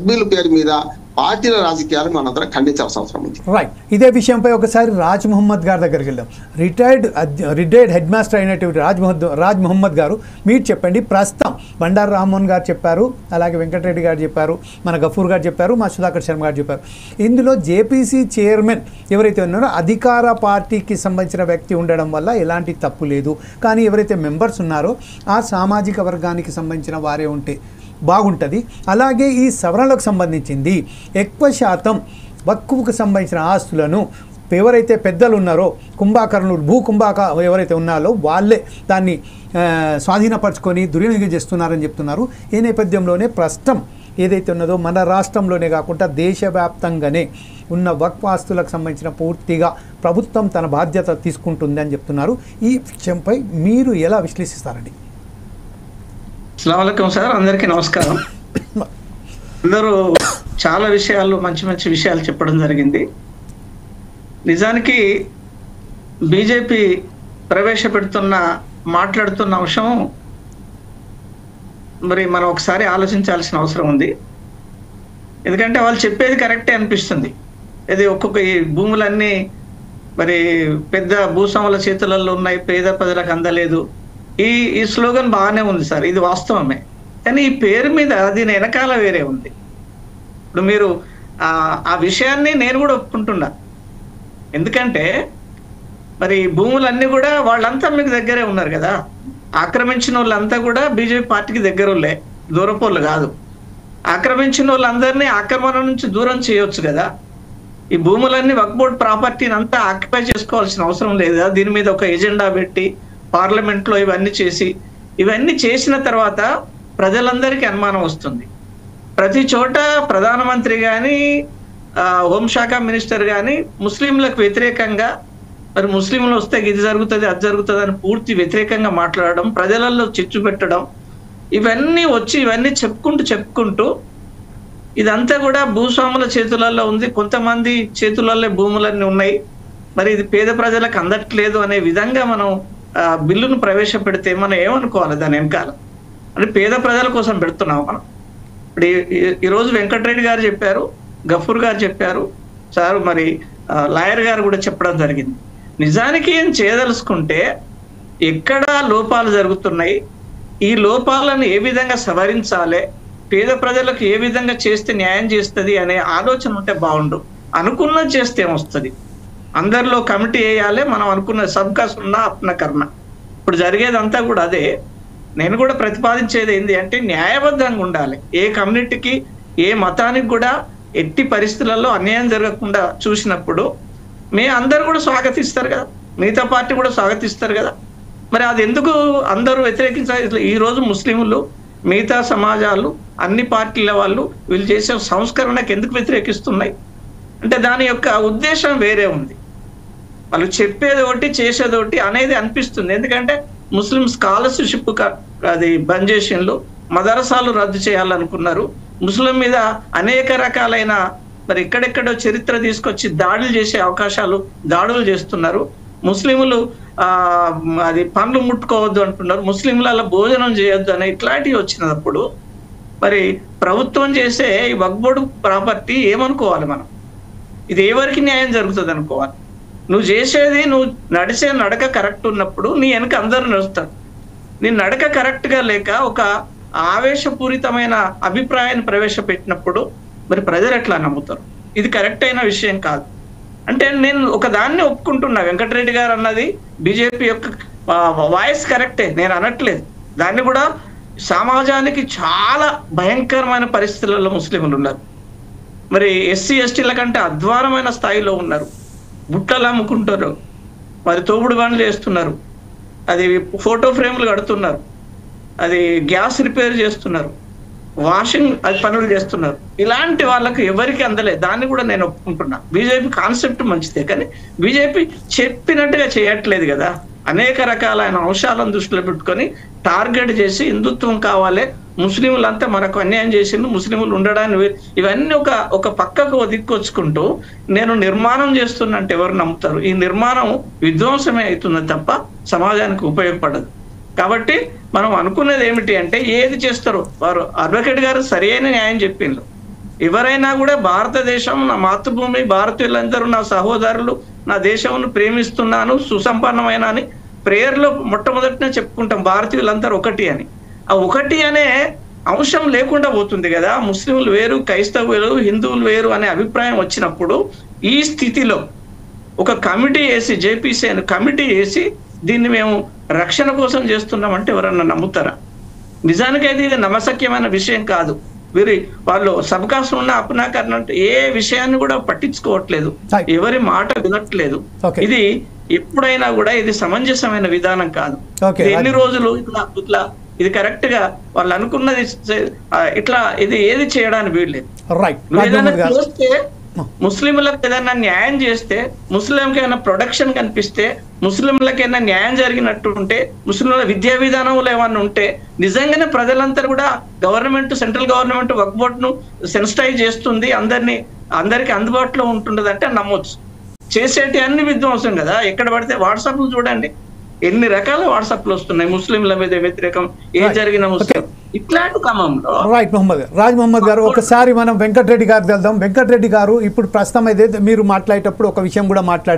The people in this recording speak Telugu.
బిల్లు పేరు మీద పార్టీల రాజకీయాలు మనందరం ఖండించాల్సిన అవసరం ఉంది. రైట్. ఇదే విషయంపై ఒకసారి రాజ్ మహమ్మద్ గారి దగ్గరికి వెళ్దాం. రిటైర్డ్ హెడ్ మాస్టర్ అయినటువంటి రాజ్ మహమ్మద్ గారు, మీరు చెప్పండి. ప్రస్తుతం బండారు రామ్మోహన్ గారు చెప్పారు, అలాగే వెంకటరెడ్డి గారు చెప్పారు, మన గఫూర్ గారు చెప్పారు, మా సుధాకర్ శర్మ గారు చెప్పారు. ఇందులో జేపీసీ చైర్మన్ ఎవరైతే ఉన్నారో అధికార పార్టీకి సంబంధించిన వ్యక్తి ఉండడం వల్ల ఎలాంటి తప్పు లేదు, కానీ ఎవరైతే మెంబర్స్ ఉన్నారో ఆ సామాజిక వర్గానికి సంబంధించిన వారే ఉంటే బాగుంటుంది. అలాగే ఈ సవరణలకు సంబంధించింది ఎక్కువ శాతం వక్కువుకు సంబంధించిన ఆస్తులను ఎవరైతే పెద్దలు ఉన్నారో భూ కుంభాక ఎవరైతే ఉన్నారో వాళ్ళే దాన్ని స్వాధీనపరచుకొని దుర్వినియోగం చేస్తున్నారని చెప్తున్నారు. ఈ నేపథ్యంలోనే ప్రస్తుతం ఏదైతే ఉన్నదో మన రాష్ట్రంలోనే కాకుండా దేశవ్యాప్తంగానే ఉన్న వక్ఫ్ ఆస్తులకు సంబంధించిన పూర్తిగా ప్రభుత్వం తన బాధ్యత తీసుకుంటుంది అని చెప్తున్నారు. ఈ విషయంపై మీరు ఎలా విశ్లేషిస్తారండి? అస్సలాముఅలైకుం సార్, అందరికీ నమస్కారం. అందరూ చాలా విషయాలు మంచి మంచి విషయాలు చెప్పడం జరిగింది. నిజానికి బీజేపీ మాట్లాడుతున్న అంశం మరి మనం ఒకసారి ఆలోచించాల్సిన అవసరం ఉంది. ఎందుకంటే వాళ్ళు చెప్పేది కరెక్టే అనిపిస్తుంది. ఇది ఒక్కొక్క ఈ భూములన్నీ మరి పెద్ద భూస్వాముల చేతులలో ఉన్నాయి, పేద ప్రజలకు అందలేదు. ఈ స్లోగన్ బాగానే ఉంది సార్, ఇది వాస్తవమే. కానీ ఈ పేరు మీద దీని వెనకాల వేరే ఉంది. ఇప్పుడు మీరు ఆ విషయాన్ని నేను కూడా ఒప్పుకుంటున్నా. ఎందుకంటే మరి భూములన్నీ కూడా వాళ్ళంతా మీకు దగ్గరే ఉన్నారు కదా. ఆక్రమించిన వాళ్ళంతా కూడా బీజేపీ పార్టీకి దగ్గరులే, దూరపోళ్ళు కాదు. ఆక్రమించిన వాళ్ళందరినీ ఆక్రమణ నుంచి దూరం చేయొచ్చు కదా. ఈ భూములన్నీ వక్ఫ్ బోర్డ్ ప్రాపర్టీని అంతా ఆక్యుపై చేసుకోవాల్సిన అవసరం లేదా? దీని మీద ఒక ఎజెండా పెట్టి పార్లమెంట్లో ఇవన్నీ చేసిన తర్వాత ప్రజలందరికీ అనుమానం వస్తుంది. ప్రతి చోట ప్రధానమంత్రి కానీ హోంశాఖ మినిస్టర్ కానీ ముస్లింలకు వ్యతిరేకంగా, మరి ముస్లింలు వస్తే ఇది జరుగుతుంది అది జరుగుతుంది అని పూర్తి వ్యతిరేకంగా మాట్లాడడం, ప్రజలలో చిచ్చు పెట్టడం, ఇవన్నీ చెప్పుకుంటూ ఇదంతా కూడా భూస్వాముల చేతులలో ఉంది, కొంతమంది చేతులలో భూములన్నీ ఉన్నాయి, మరి ఇది పేద ప్రజలకు అందట్లేదు అనే విధంగా మనం బిల్లును ప్రవేశపెడితే మనం ఏమనుకోవాలి? దాని వెనకాల అంటే పేద ప్రజల కోసం పెడుతున్నాం మనం. ఇప్పుడు ఈరోజు వెంకటరెడ్డి గారు చెప్పారు, గఫూర్ గారు చెప్పారు సార్, మరి లాయర్ గారు కూడా చెప్పడం జరిగింది. నిజానికి ఏం చేయదలుచుకుంటే ఎక్కడ లోపాలు జరుగుతున్నాయి, ఈ లోపాలను ఏ విధంగా సవరించాలి, పేద ప్రజలకు ఏ విధంగా చేస్తే న్యాయం చేస్తుంది అనే ఆలోచన ఉంటే బాగుండు. అనుకున్నది చేస్తే ఏమొస్తుంది? అందరిలో కమిటీ వేయాలి, మనం అనుకున్న సబ్కా సున్నా అప్న కర్ణ. ఇప్పుడు జరిగేదంతా కూడా అదే. నేను కూడా ప్రతిపాదించేది ఏంటి అంటే న్యాయబద్ధంగా ఉండాలి. ఏ కమ్యూనిటీకి ఏ మతానికి కూడా ఎట్టి పరిస్థితులలో అన్యాయం జరగకుండా చూసినప్పుడు అందరూ కూడా స్వాగతిస్తారు కదా, మిగతా పార్టీ కూడా స్వాగతిస్తారు కదా. మరి అది ఎందుకు అందరూ వ్యతిరేకించాలి? ఈరోజు ముస్లింలు, మిగతా సమాజాలు, అన్ని పార్టీల వాళ్ళు వీళ్ళు చేసే సంస్కరణకు ఎందుకు వ్యతిరేకిస్తున్నాయి అంటే దాని యొక్క ఉద్దేశం వేరే ఉంది. వాళ్ళు చెప్పేది ఒకటి చేసేది ఒకటి అనేది అనిపిస్తుంది. ఎందుకంటే ముస్లిం స్కాలర్షిప్ అది బంద్ చేసిండ్రు, మదరసాలు రద్దు చేయాలనుకున్నారు, ముస్లిం మీద అనేక రకాలైన మరి ఎక్కడెక్కడో చరిత్ర తీసుకొచ్చి దాడులు చేస్తున్నారు. ముస్లింలు అది పండ్లు ముట్టుకోవద్దు అంటున్నారు, ముస్లింల భోజనం చేయొద్దు అని ఇట్లాంటివి వచ్చినప్పుడు మరి ప్రభుత్వం చేసే ఈ వక్ఫ్ బోర్డు ప్రాపర్టీ ఏమనుకోవాలి మనం? ఇది ఎవరికి న్యాయం జరుగుతుంది అనుకోవాలి? నువ్వు చేసేది, నువ్వు నడిచే నడక కరెక్ట్ ఉన్నప్పుడు నీ వెనక అందరూ నడుస్తారు. నీ నడక కరెక్ట్గా లేక ఒక ఆవేశపూరితమైన అభిప్రాయాన్ని ప్రవేశపెట్టినప్పుడు మరి ప్రజలు ఎట్లా నమ్ముతారు? ఇది కరెక్ట్ అయిన విషయం కాదు. అంటే నేను ఒక దాన్ని ఒప్పుకుంటున్నా, వెంకటరెడ్డి గారు అన్నది బీజేపీ యొక్క వాయిస్ కరెక్టే, నేను అనట్లేదు. దాన్ని కూడా సమాజానికి చాలా భయంకరమైన పరిస్థితులలో ముస్లింలు ఉన్నారు. మరి ఎస్సీ ఎస్టీల కంటే అధ్వానమైన స్థాయిలో ఉన్నారు. బుట్టలు అమ్ముకుంటారు, మరి తోపుడు బండ్లు చేస్తున్నారు, అది ఫోటో ఫ్రేమ్లు కడుతున్నారు, అది గ్యాస్ రిపేర్ చేస్తున్నారు, వాషింగ్ అది పనులు చేస్తున్నారు. ఇలాంటి వాళ్ళకు ఎవరికి అందలేదు. దాన్ని కూడా నేను ఒప్పుకుంటున్నా. బీజేపీ కాన్సెప్ట్ మంచిదే, కానీ బీజేపీ చెప్పినట్టుగా చేయట్లేదు కదా. అనేక రకాలైన అంశాలను దృష్టిలో పెట్టుకొని టార్గెట్ చేసి హిందుత్వం కావాలి, ముస్లింలంతా మనకు అన్యాయం చేసిండు, ముస్లింలు ఉండడానికి ఇవన్నీ ఒక పక్కకు దిక్కొచ్చుకుంటూ నేను నిర్మాణం చేస్తున్నట్టు ఎవరు నమ్ముతారు? ఈ నిర్మాణం విధ్వంసమే అవుతుంది తప్ప సమాజానికి ఉపయోగపడదు. కాబట్టి మనం అనుకున్నది ఏమిటి అంటే ఏది చేస్తారు వారు. అడ్వకేట్ గారు సరైన న్యాయం చెప్పిండ్రు. ఎవరైనా కూడా భారతదేశం నా మాతృభూమి, భారతీయులందరూ నా సహోదరులు, నా దేశంను ప్రేమిస్తున్నాను, సుసంపన్నమైన అని ప్రేయర్లో మొట్టమొదటినే చెప్పుకుంటాం భారతీయులందరూ ఒకటి అని. ఆ ఒకటి అనే అంశం లేకుండా పోతుంది కదా. ముస్లింలు వేరు, క్రైస్తవులు, హిందువులు వేరు అనే అభిప్రాయం వచ్చినప్పుడు ఈ స్థితిలో ఒక కమిటీ వేసి, జేపీసీ అని కమిటీ వేసి దీన్ని మేము రక్షణ కోసం చేస్తున్నామంటే ఎవరన్నా నమ్ముతారా? నిజానికైతే ఇది నమ్మశక్యమైన విషయం కాదు. వాళ్ళు సబ్కాస్ట్ ఉన్న అపనాకరణ ఏ విషయాన్ని కూడా పట్టించుకోవట్లేదు, ఎవరి మాట వినట్లేదు. ఇది ఎప్పుడైనా కూడా ఇది సమంజసమైన విధానం కాదు. ఎన్ని రోజులు ఇట్లా ఇది కరెక్ట్ గా వాళ్ళు అనుకున్నది ఇట్లా ఇది ఏది చేయడానికి వీల్లేదు. ఏదైనా చూస్తే ముస్లింలకు ఏదైనా న్యాయం చేస్తే, ముస్లింకి ఏమైనా ప్రొడక్షన్ కనిపిస్తే, ముస్లింలకు ఏమైనా న్యాయం జరిగినట్టు ఉంటే, ముస్లింల విద్యా విధానంలో ఏమన్నా ఉంటే నిజంగానే ప్రజలందరూ కూడా గవర్నమెంట్, సెంట్రల్ గవర్నమెంట్ వక్ఫ్ బోర్డును సెన్సిటైజ్ చేస్తుంది, అందరికి అందుబాటులో ఉంటుండదు అంటే నమ్మొచ్చు. చేసేటి అన్ని విధ్వంసం కదా. ఎక్కడ పడితే వాట్సాప్లు చూడండి, ఎన్ని రకాల వాట్సాప్లు వస్తున్నాయి ముస్లింల మీద వ్యతిరేకం, ఏం జరిగిన ముస్లిం ఇట్లాంటి క్రమంలో. రైట్ రాజ్ మహమ్మద్ గారు, ఒకసారి మనం వెంకటరెడ్డి గారికి వెళ్దాం. వెంకటరెడ్డి గారు ఇప్పుడు ప్రస్తుతం అయితే మీరు మాట్లాడేటప్పుడు ఒక విషయం కూడా మాట్లాడారు.